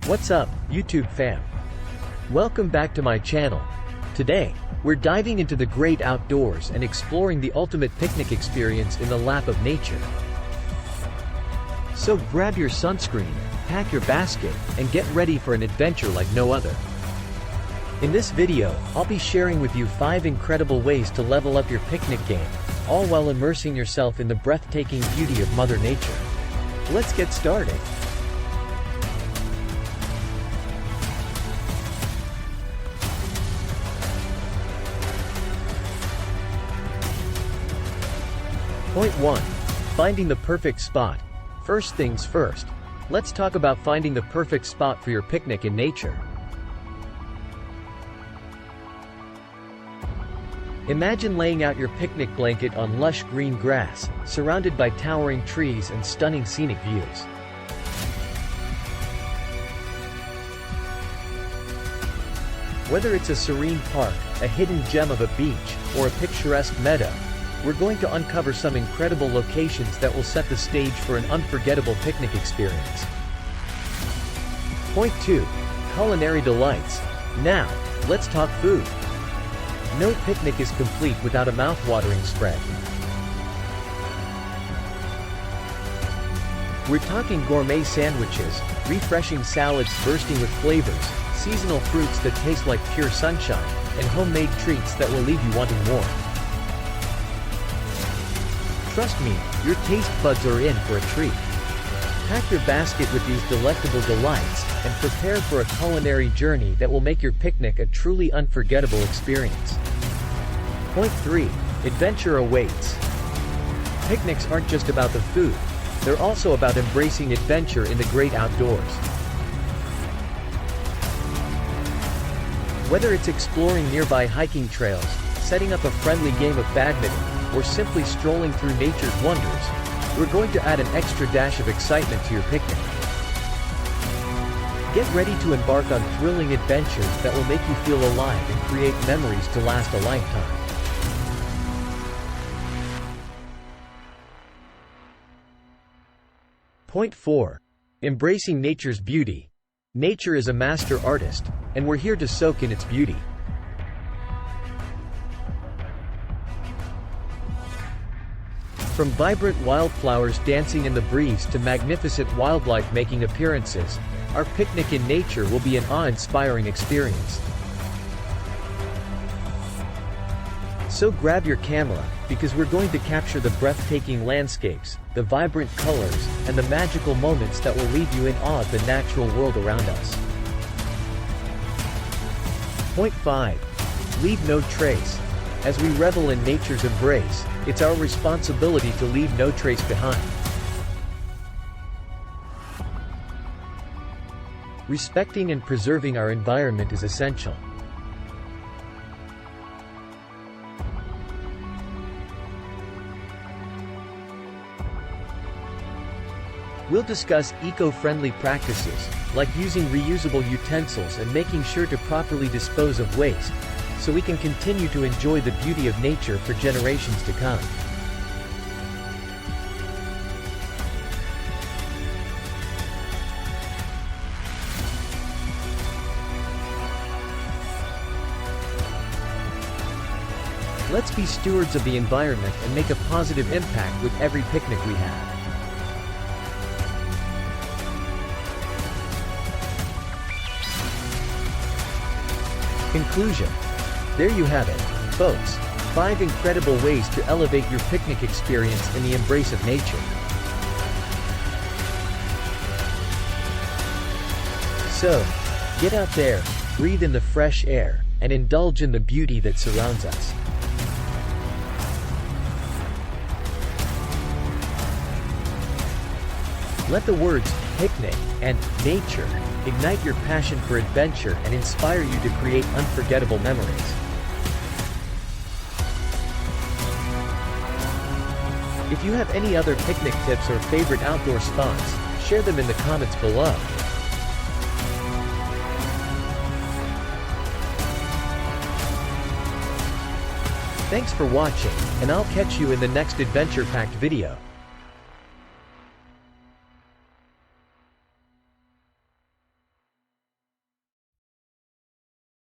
What's up, YouTube fam? Welcome back to my channel. Today, we're diving into the great outdoors and exploring the ultimate picnic experience in the lap of nature. So grab your sunscreen, pack your basket, and get ready for an adventure like no other. In this video, I'll be sharing with you 5 incredible ways to level up your picnic game, all while immersing yourself in the breathtaking beauty of Mother Nature. Let's get started. Point 1. Finding the perfect spot. First things first, let's talk about finding the perfect spot for your picnic in nature. Imagine laying out your picnic blanket on lush green grass, surrounded by towering trees and stunning scenic views. Whether it's a serene park, a hidden gem of a beach, or a picturesque meadow, we're going to uncover some incredible locations that will set the stage for an unforgettable picnic experience. Point 2. Culinary delights. Now, let's talk food. No picnic is complete without a mouth-watering spread. We're talking gourmet sandwiches, refreshing salads bursting with flavors, seasonal fruits that taste like pure sunshine, and homemade treats that will leave you wanting more. Trust me, your taste buds are in for a treat. Pack your basket with these delectable delights, and prepare for a culinary journey that will make your picnic a truly unforgettable experience. Point 3. Adventure awaits. Picnics aren't just about the food, they're also about embracing adventure in the great outdoors. Whether it's exploring nearby hiking trails, setting up a friendly game of badminton, or simply strolling through nature's wonders, we're going to add an extra dash of excitement to your picnic. Get ready to embark on thrilling adventures that will make you feel alive and create memories to last a lifetime. Point 4. Embracing nature's beauty. Nature is a master artist, and we're here to soak in its beauty. From vibrant wildflowers dancing in the breeze to magnificent wildlife making appearances, our picnic in nature will be an awe-inspiring experience. So grab your camera, because we're going to capture the breathtaking landscapes, the vibrant colors, and the magical moments that will leave you in awe of the natural world around us. Point 5. Leave no trace. As we revel in nature's embrace, it's our responsibility to leave no trace behind. Respecting and preserving our environment is essential. We'll discuss eco-friendly practices, like using reusable utensils and making sure to properly dispose of waste, so we can continue to enjoy the beauty of nature for generations to come. Let's be stewards of the environment and make a positive impact with every picnic we have. Conclusion. There you have it, folks. 5 incredible ways to elevate your picnic experience in the embrace of nature. So, get out there, breathe in the fresh air, and indulge in the beauty that surrounds us. Let the words picnic and nature ignite your passion for adventure and inspire you to create unforgettable memories. If you have any other picnic tips or favorite outdoor spots, share them in the comments below. Thanks for watching, and I'll catch you in the next adventure-packed video.